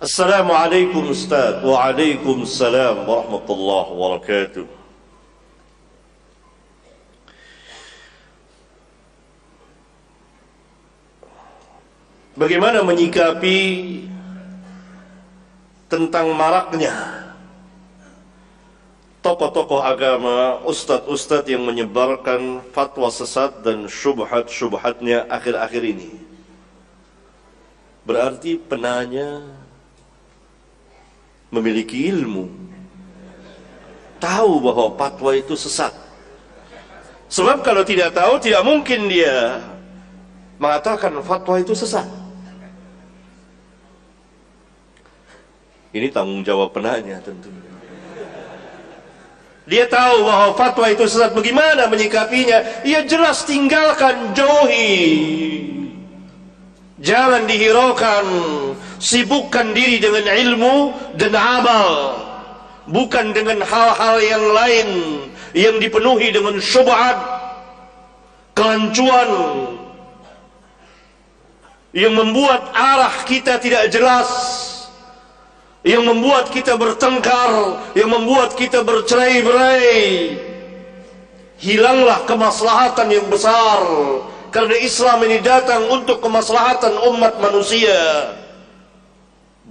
Assalamualaikum Ustaz. Waalaikumsalam warahmatullahi wabarakatuh. Bagaimana menyikapi tentang maraknya tokoh-tokoh agama, ustadz-ustadz yang menyebarkan fatwa sesat dan syubhat-syubhatnya akhir-akhir ini? Berarti penanya memiliki ilmu, tahu bahwa fatwa itu sesat. Sebab kalau tidak tahu, tidak mungkin dia mengatakan fatwa itu sesat. Ini tanggung jawab penanya tentunya. Dia tahu bahwa fatwa itu sesat, bagaimana menyikapinya? Ia jelas tinggalkan, jauhi. Jangan dihiraukan, sibukkan diri dengan ilmu dan amal, bukan dengan hal-hal yang lain yang dipenuhi dengan syubhat, kerancuan, yang membuat arah kita tidak jelas, yang membuat kita bertengkar, yang membuat kita bercerai-berai. Hilanglah kemaslahatan yang besar, karena Islam ini datang untuk kemaslahatan umat manusia,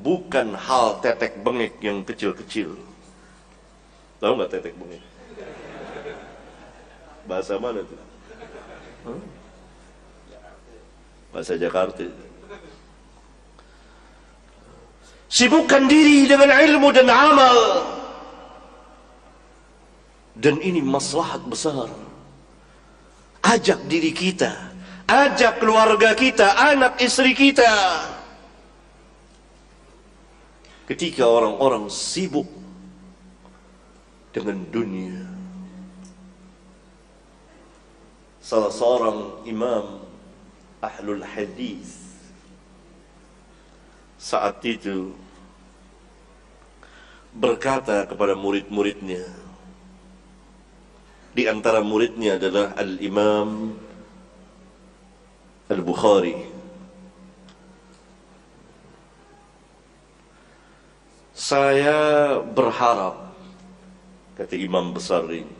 bukan hal tetek bengek yang kecil-kecil. Tahu nggak tetek bengek? Bahasa mana tuh? Bahasa Jakarta. Sibukkan diri dengan ilmu dan amal, dan ini maslahat besar. Ajak diri kita, ajak keluarga kita, anak istri kita. Ketika orang-orang sibuk dengan dunia, salah seorang imam ahlul hadis saat itu berkata kepada murid-muridnya, di antara muridnya adalah Al-Imam Al-Bukhari. Saya berharap, kata imam besar ini,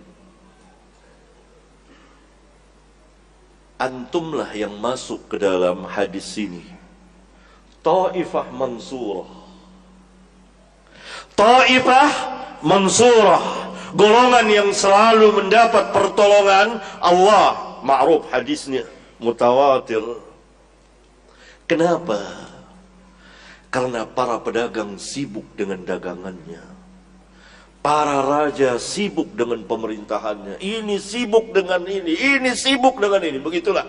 antumlah yang masuk ke dalam hadis ini. Taifah mansurah. Taifah mansurah, golongan yang selalu mendapat pertolongan Allah. Ma'ruf hadisnya, mutawatir. Kenapa? Karena para pedagang sibuk dengan dagangannya, para raja sibuk dengan pemerintahannya, ini sibuk dengan ini sibuk dengan ini. Begitulah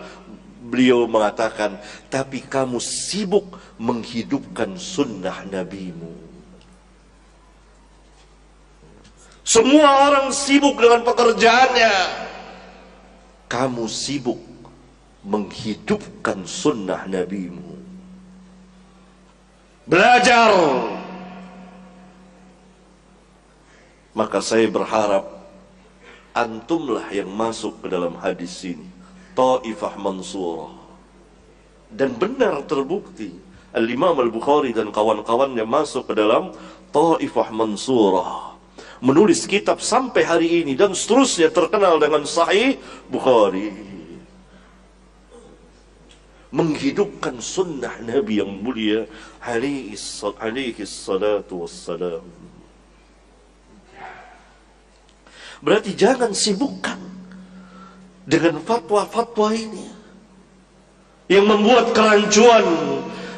beliau mengatakan, tapi kamu sibuk menghidupkan sunnah nabimu. Semua orang sibuk dengan pekerjaannya, kamu sibuk menghidupkan sunnah nabimu. Belajar. Maka saya berharap antumlah yang masuk ke dalam hadis ini, Taifah mansurah. Dan benar terbukti, Al-Imam Al-Bukhari dan kawan-kawannya masuk ke dalam Taifah mansurah, menulis kitab sampai hari ini, dan seterusnya terkenal dengan Sahih Bukhari, menghidupkan sunnah Nabi yang mulia alaihi salatu wassalam. Berarti jangan sibukkan dengan fatwa-fatwa ini yang membuat kerancuan,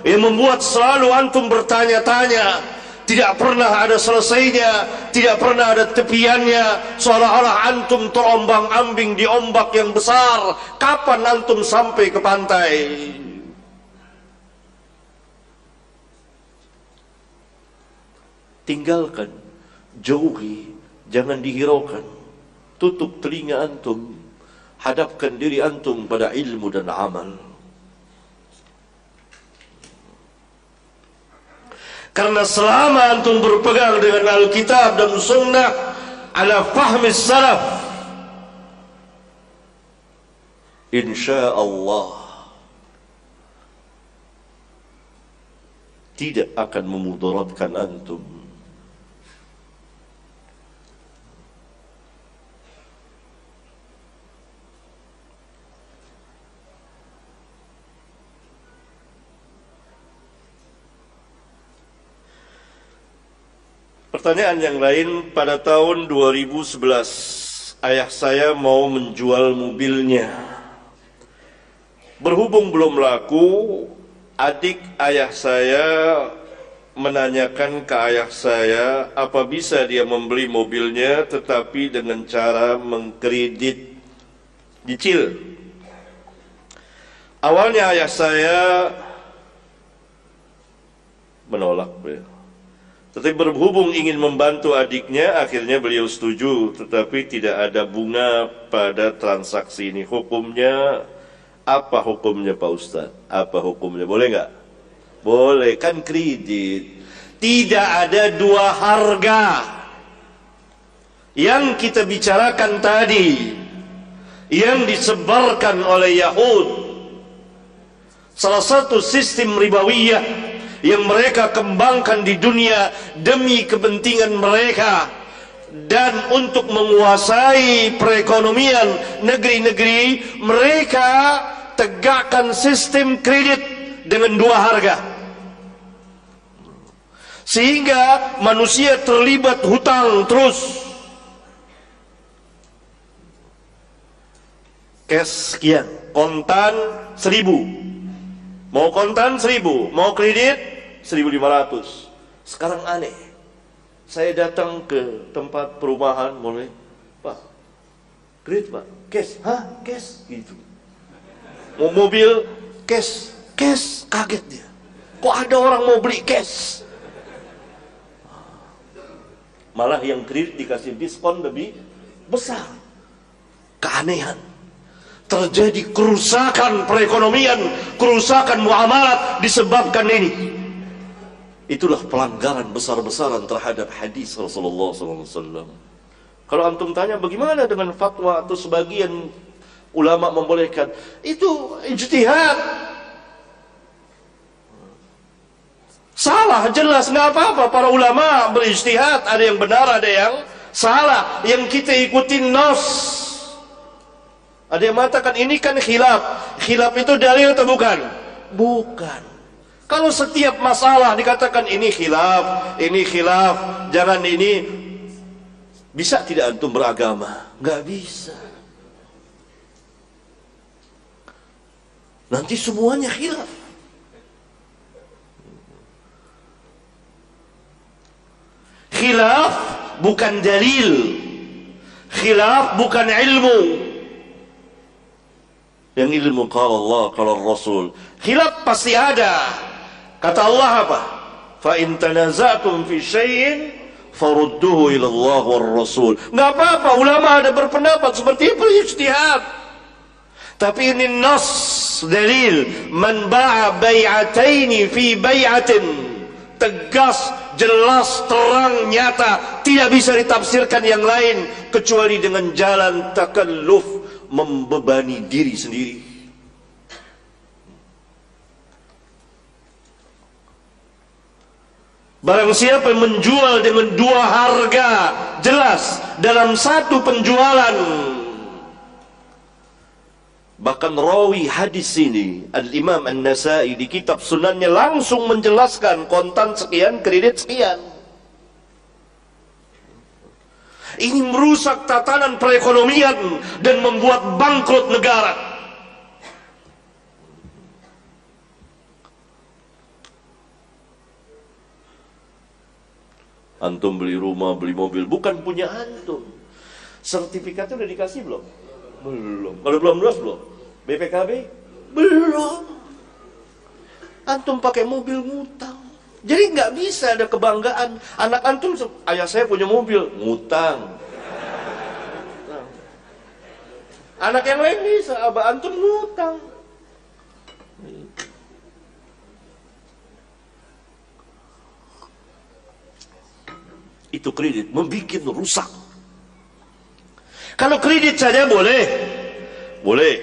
yang membuat selalu antum bertanya-tanya, tidak pernah ada selesainya, tidak pernah ada tepiannya, seolah-olah antum terombang-ambing di ombak yang besar. Kapan antum sampai ke pantai? Tinggalkan, jauhi, jangan dihiraukan. Tutup telinga antum, hadapkan diri antum pada ilmu dan amal. Karena selama antum berpegang dengan Alkitab dan Sunnah ala fahmi salaf, insya Allah tidak akan memudaratkan antum. Pertanyaan yang lain, pada tahun 2011 ayah saya mau menjual mobilnya. Berhubung belum laku, adik ayah saya menanyakan ke ayah saya apa bisa dia membeli mobilnya tetapi dengan cara mengkredit cicil. Awalnya ayah saya menolak, tetapi berhubung ingin membantu adiknya, akhirnya beliau setuju. Tetapi tidak ada bunga pada transaksi ini. Hukumnya, apa hukumnya Pak Ustadz? Apa hukumnya? Boleh nggak? Boleh, kan kredit. Tidak ada dua harga. Yang kita bicarakan tadi, yang disebarkan oleh Yahud, salah satu sistem ribawiyah yang mereka kembangkan di dunia demi kepentingan mereka dan untuk menguasai perekonomian negeri-negeri, mereka tegakkan sistem kredit dengan dua harga, sehingga manusia terlibat hutang terus. Cash sekian, kontan 1.000, mau kontan 1.000, mau kredit 1.500. Sekarang aneh, saya datang ke tempat perumahan, mulai, Pak, kredit Pak, cash, hah, cash, gitu. Mau mobil, cash, cash, kaget dia. Kok ada orang mau beli cash? Malah yang kredit dikasih diskon lebih besar. Keanehan. Terjadi kerusakan perekonomian, kerusakan muamalat disebabkan ini. Itulah pelanggaran besar-besaran terhadap hadis Rasulullah SAW. Kalau antum tanya bagaimana dengan fatwa atau sebagian ulama membolehkan, itu ijtihad. Salah jelas, nggak apa-apa. Para ulama berijtihad, ada yang benar, ada yang salah. Yang kita ikutin nas. Ada yang mengatakan ini kan khilaf. Khilaf itu dalil atau bukan? Bukan. Kalau setiap masalah dikatakan ini khilaf, jangan ini, bisa tidak antum beragama? Nggak bisa. Nanti semuanya khilaf. Khilaf bukan dalil, khilaf bukan ilmu. Yang ilmu qala Allah, qala Rasul. Khilaf pasti ada. Kata Allah apa? Fa in tanaza'tum fi syai'in farudduhu ila Allah war Rasul. Enggak apa-apa, ulama ada berpendapat seperti itu, ijtihad. Tapi ini nas, dalil, man ba'a bai'ataini fi bai'atin. Tegas, jelas, terang, nyata, tidak bisa ditafsirkan yang lain kecuali dengan jalan takalluf, membebani diri sendiri. Barang siapa yang menjual dengan dua harga jelas dalam satu penjualan, bahkan rawi hadis ini Al-Imam An-Nasai di kitab sunannya langsung menjelaskan kontan sekian, kredit sekian. Ini merusak tatanan perekonomian dan membuat bangkrut negara. Antum beli rumah, beli mobil, bukan punya antum. Sertifikatnya udah dikasih belum? Belum. Kalau belum lunas belum? BPKB? Belum. Antum pakai mobil ngutang. Jadi nggak bisa ada kebanggaan. Anak antum, ayah saya punya mobil, ngutang. Anak yang lain bisa, abah antum ngutang. Itu kredit, membuat rusak. Kalau kredit saja boleh, boleh.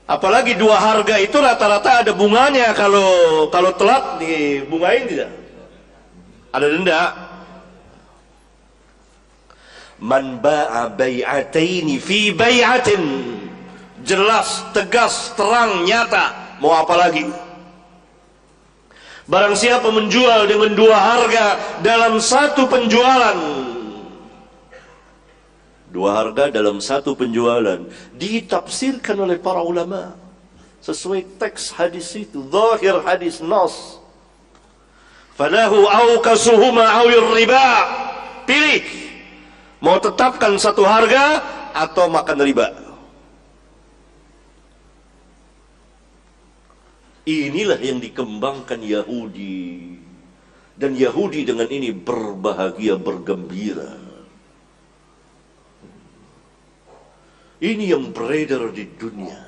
Apalagi dua harga itu rata-rata ada bunganya, kalau telat dibungain tidak? Ada denda. Man ba'a bai'ataini fi bai'atin. Jelas, tegas, terang, nyata. Mau apa lagi? Barang siapa menjual dengan dua harga dalam satu penjualan. Dua harga dalam satu penjualan ditafsirkan oleh para ulama sesuai teks hadis itu, zahir hadis nas. Falahu awkasuhuma awir riba. Pilih, mau tetapkan satu harga atau makan riba. Inilah yang dikembangkan Yahudi, dan Yahudi dengan ini berbahagia, bergembira. Ini yang beredar di dunia.